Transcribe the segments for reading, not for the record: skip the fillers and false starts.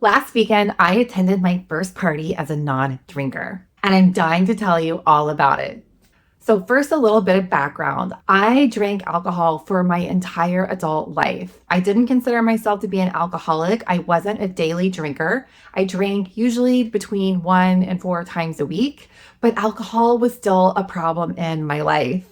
Last weekend, I attended my first party as a non-drinker, and I'm dying to tell you all about it. So, first, a little bit of background. I drank alcohol for my entire adult life. I didn't consider myself to be an alcoholic. I wasn't a daily drinker. I drank usually between 1 and 4 times a week, but alcohol was still a problem in my life.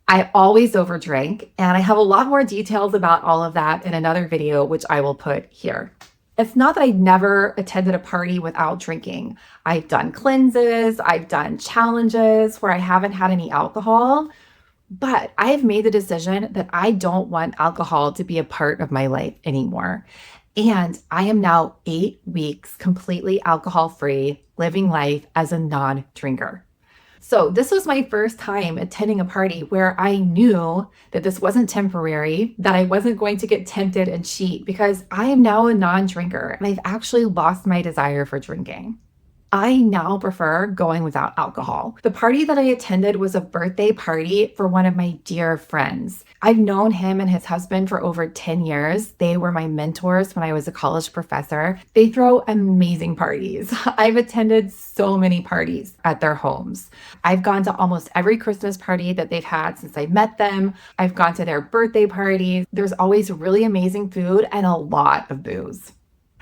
I always overdrank, and I have a lot more details about all of that in another video, which I will put here. It's not that I never attended a party without drinking. I've done cleanses, I've done challenges where I haven't had any alcohol, but I have made the decision that I don't want alcohol to be a part of my life anymore. And I am now 8 weeks completely alcohol free, living life as a non drinker. So, this was my first time attending a party where I knew that this wasn't temporary, that I wasn't going to get tempted and cheat because I am now a non drinker and I've actually lost my desire for drinking. I now prefer going without alcohol. The party that I attended was a birthday party for one of my dear friends. I've known him and his husband for over 10 years. They were my mentors when I was a college professor. They throw amazing parties. I've attended so many parties at their homes. I've gone to almost every Christmas party that they've had since I met them. I've gone to their birthday parties. There's always really amazing food and a lot of booze.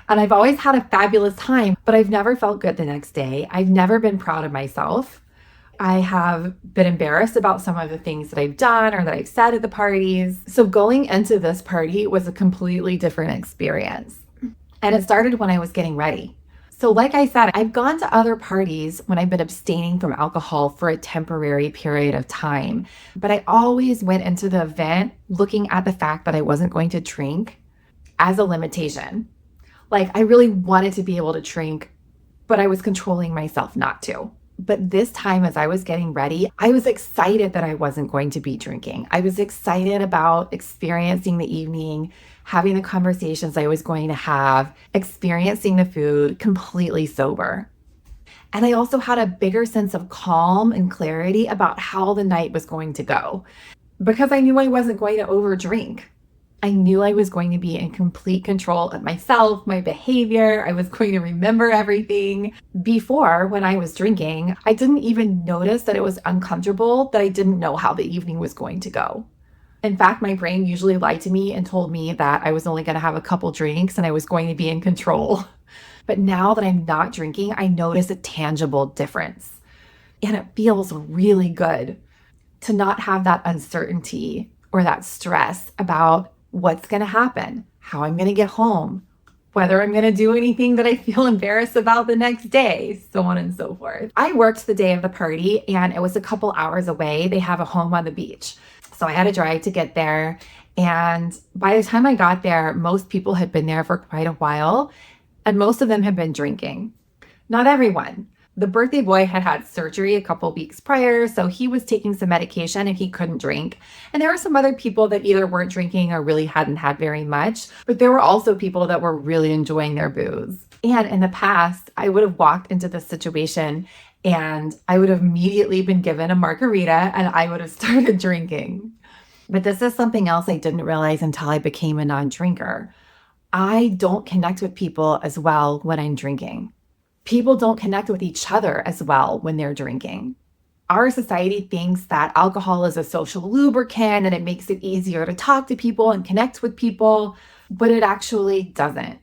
And I've always had a fabulous time, but I've never felt good the next day. I've never been proud of myself. I have been embarrassed about some of the things that I've done or that I've said at the parties. So going into this party was a completely different experience. And it started when I was getting ready. So, like I said, I've gone to other parties when I've been abstaining from alcohol for a temporary period of time. But I always went into the event looking at the fact that I wasn't going to drink as a limitation. Like, I really wanted to be able to drink, but I was controlling myself not to. But this time, as I was getting ready, I was excited that I wasn't going to be drinking. I was excited about experiencing the evening, having the conversations I was going to have, experiencing the food completely sober. And I also had a bigger sense of calm and clarity about how the night was going to go because I knew I wasn't going to overdrink. I knew I was going to be in complete control of myself, my behavior. I was going to remember everything. Before, when I was drinking, I didn't even notice that it was uncomfortable, that I didn't know how the evening was going to go. In fact, my brain usually lied to me and told me that I was only going to have a couple drinks and I was going to be in control. But now that I'm not drinking, I notice a tangible difference. And it feels really good to not have that uncertainty or that stress about what's going to happen, how I'm going to get home, whether I'm going to do anything that I feel embarrassed about the next day, so on and so forth. I worked the day of the party and it was a couple hours away. They have a home on the beach. So I had to drive to get there. And by the time I got there, most people had been there for quite a while and most of them had been drinking. Not everyone. The birthday boy had had surgery a couple weeks prior, so he was taking some medication and he couldn't drink. And there were some other people that either weren't drinking or really hadn't had very much, but there were also people that were really enjoying their booze. And in the past, I would have walked into this situation and I would have immediately been given a margarita and I would have started drinking. But this is something else I didn't realize until I became a non-drinker. I don't connect with people as well when I'm drinking. People don't connect with each other as well when they're drinking. Our society thinks that alcohol is a social lubricant and it makes it easier to talk to people and connect with people, but it actually doesn't.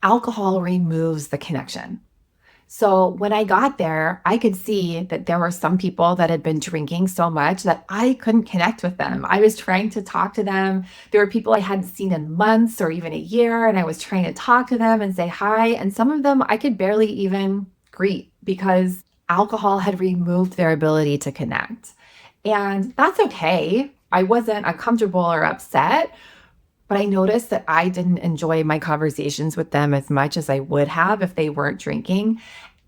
Alcohol removes the connection. So when I got there, I could see that there were some people that had been drinking so much that I couldn't connect with them. I was trying to talk to them. There were people I hadn't seen in months or even a year, and I was trying to talk to them and say hi. And some of them I could barely even greet because alcohol had removed their ability to connect. And that's okay. I wasn't uncomfortable or upset, but I noticed that I didn't enjoy my conversations with them as much as I would have if they weren't drinking.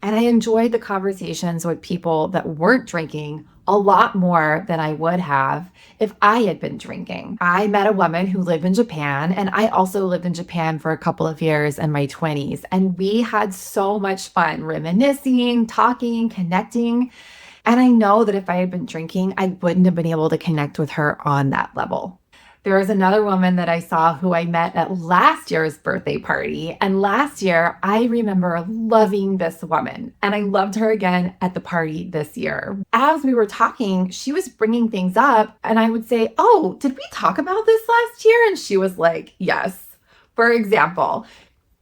And I enjoyed the conversations with people that weren't drinking a lot more than I would have if I had been drinking. I met a woman who lived in Japan, and I also lived in Japan for a couple of years in my 20s. And we had so much fun reminiscing, talking, connecting. And I know that if I had been drinking, I wouldn't have been able to connect with her on that level. There was another woman that I saw who I met at last year's birthday party. And last year, I remember loving this woman, and I loved her again at the party this year. As we were talking, she was bringing things up, and I would say, "Oh, did we talk about this last year?" And she was like, "Yes." For example,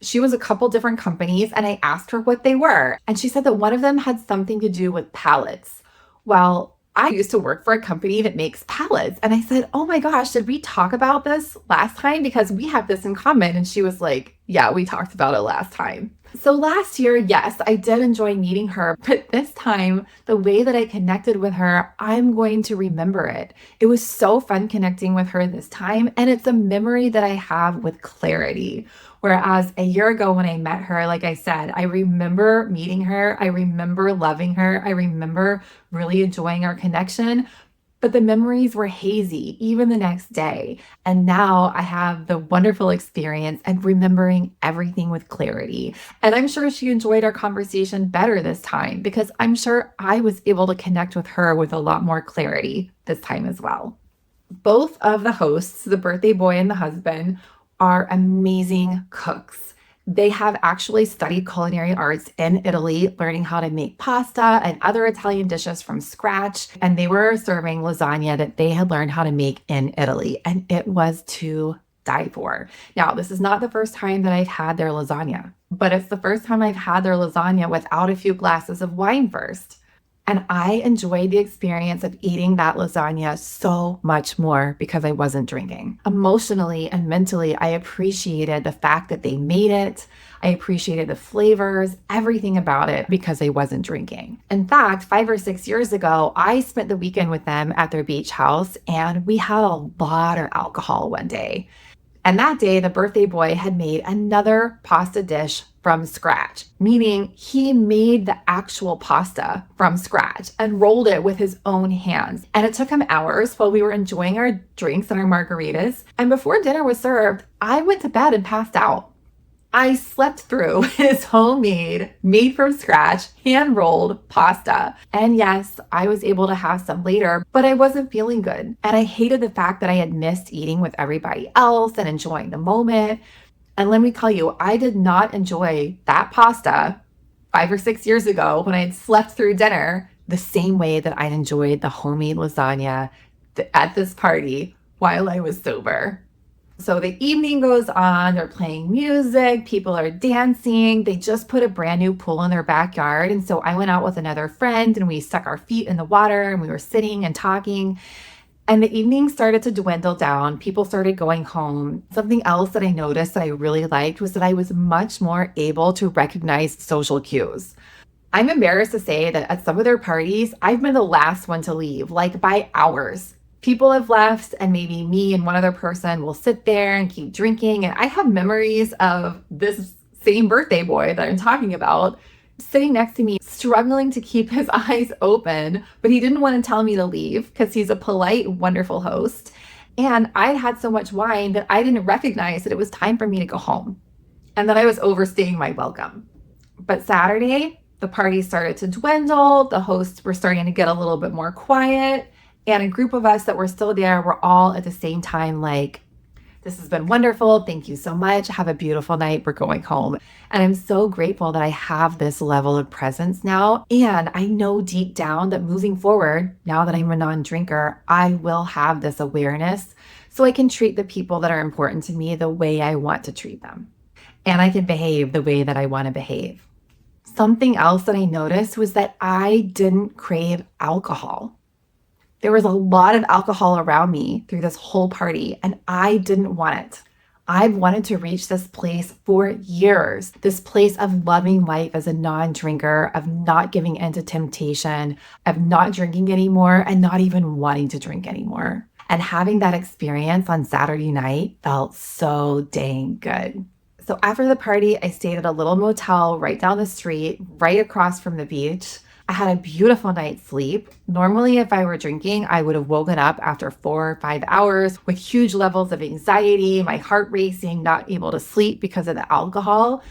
she was a couple different companies, and I asked her what they were. And she said that one of them had something to do with pallets. Well, I used to work for a company that makes pallets. And I said, "Oh my gosh, did we talk about this last time? Because we have this in common." And she was like, "Yeah, we talked about it last time." So last year, yes, I did enjoy meeting her, but this time, the way that I connected with her, I'm going to remember it. It was so fun connecting with her this time, and it's a memory that I have with clarity. Whereas a year ago when I met her, like I said, I remember meeting her, I remember loving her, I remember really enjoying our connection, but the memories were hazy even the next day. And now I have the wonderful experience and remembering everything with clarity. And I'm sure she enjoyed our conversation better this time because I'm sure I was able to connect with her with a lot more clarity this time as well. Both of the hosts, the birthday boy and the husband, are amazing cooks. They have actually studied culinary arts in Italy, learning how to make pasta and other Italian dishes from scratch. And they were serving lasagna that they had learned how to make in Italy. And it was to die for. Now, this is not the first time that I've had their lasagna, but it's the first time I've had their lasagna without a few glasses of wine first. And I enjoyed the experience of eating that lasagna so much more because I wasn't drinking. Emotionally and mentally, I appreciated the fact that they made it. I appreciated the flavors, everything about it because I wasn't drinking. In fact, 5 or 6 years ago, I spent the weekend with them at their beach house and we had a lot of alcohol one day. And that day, the birthday boy had made another pasta dish from scratch, meaning he made the actual pasta from scratch and rolled it with his own hands. And it took him hours while we were enjoying our drinks and our margaritas. And before dinner was served, I went to bed and passed out. I slept through his homemade, made from scratch, hand rolled pasta. And yes, I was able to have some later, but I wasn't feeling good. And I hated the fact that I had missed eating with everybody else and enjoying the moment. And let me tell you, I did not enjoy that pasta 5 or 6 years ago when I had slept through dinner the same way that I enjoyed the homemade lasagna at this party while I was sober. So the evening goes on, they're playing music, people are dancing. They just put a brand new pool in their backyard. And so I went out with another friend and we stuck our feet in the water and we were sitting and talking. And the evening started to dwindle down. People started going home. Something else that I noticed that I really liked was that I was much more able to recognize social cues. I'm embarrassed to say that at some of their parties, I've been the last one to leave, like by hours. People have left, and maybe me and one other person will sit there and keep drinking. And I have memories of this same birthday boy that I'm talking about sitting next to me, struggling to keep his eyes open, but he didn't want to tell me to leave because he's a polite, wonderful host. And I had so much wine that I didn't recognize that it was time for me to go home and that I was overstaying my welcome. But Saturday, the party started to dwindle. The hosts were starting to get a little bit more quiet. And a group of us that were still there were all at the same time like, "This has been wonderful. Thank you so much. Have a beautiful night. We're going home." And I'm so grateful that I have this level of presence now. And I know deep down that moving forward, now that I'm a non-drinker, I will have this awareness so I can treat the people that are important to me the way I want to treat them. And I can behave the way that I want to behave. Something else that I noticed was that I didn't crave alcohol. There was a lot of alcohol around me through this whole party, and I didn't want it. I've wanted to reach this place for years, this place of loving life as a non-drinker, of not giving in to temptation, of not drinking anymore, and not even wanting to drink anymore. And having that experience on Saturday night felt so dang good. So after the party, I stayed at a little motel right down the street, right across from the beach. I had a beautiful night's sleep. Normally, if I were drinking, I would have woken up after 4 or 5 hours with huge levels of anxiety, my heart racing, not able to sleep because of the alcohol.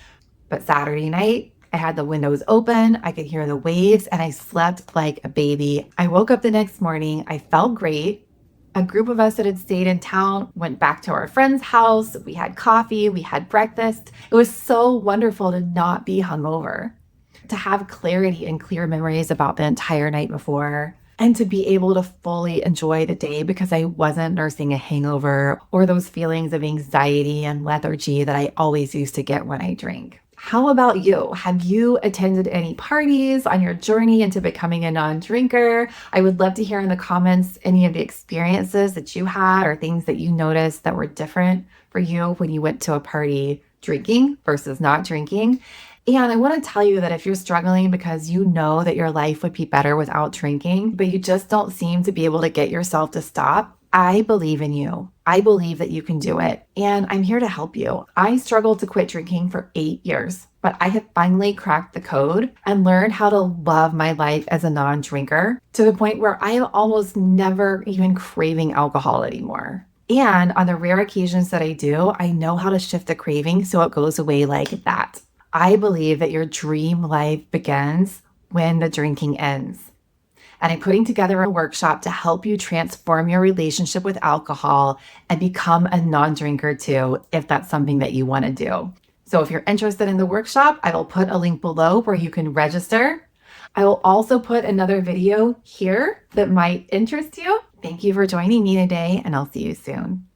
But Saturday night, I had the windows open, I could hear the waves, and I slept like a baby. I woke up the next morning, I felt great. A group of us that had stayed in town went back to our friend's house. We had coffee, we had breakfast. It was so wonderful to not be hungover, to have clarity and clear memories about the entire night before, and to be able to fully enjoy the day because I wasn't nursing a hangover or those feelings of anxiety and lethargy that I always used to get when I drank. How about you? Have you attended any parties on your journey into becoming a non drinker? I would love to hear in the comments any of the experiences that you had or things that you noticed that were different for you when you went to a party drinking versus not drinking. And I want to tell you that if you're struggling because you know that your life would be better without drinking, but you just don't seem to be able to get yourself to stop, I believe in you. I believe that you can do it. And I'm here to help you. I struggled to quit drinking for 8 years, but I have finally cracked the code and learned how to love my life as a non drinker to the point where I am almost never even craving alcohol anymore. And on the rare occasions that I do, I know how to shift the craving so it goes away like that. I believe that your dream life begins when the drinking ends. And I'm putting together a workshop to help you transform your relationship with alcohol and become a non drinker too, if that's something that you want to do. So if you're interested in the workshop, I will put a link below where you can register. I will also put another video here that might interest you. Thank you for joining me today, and I'll see you soon.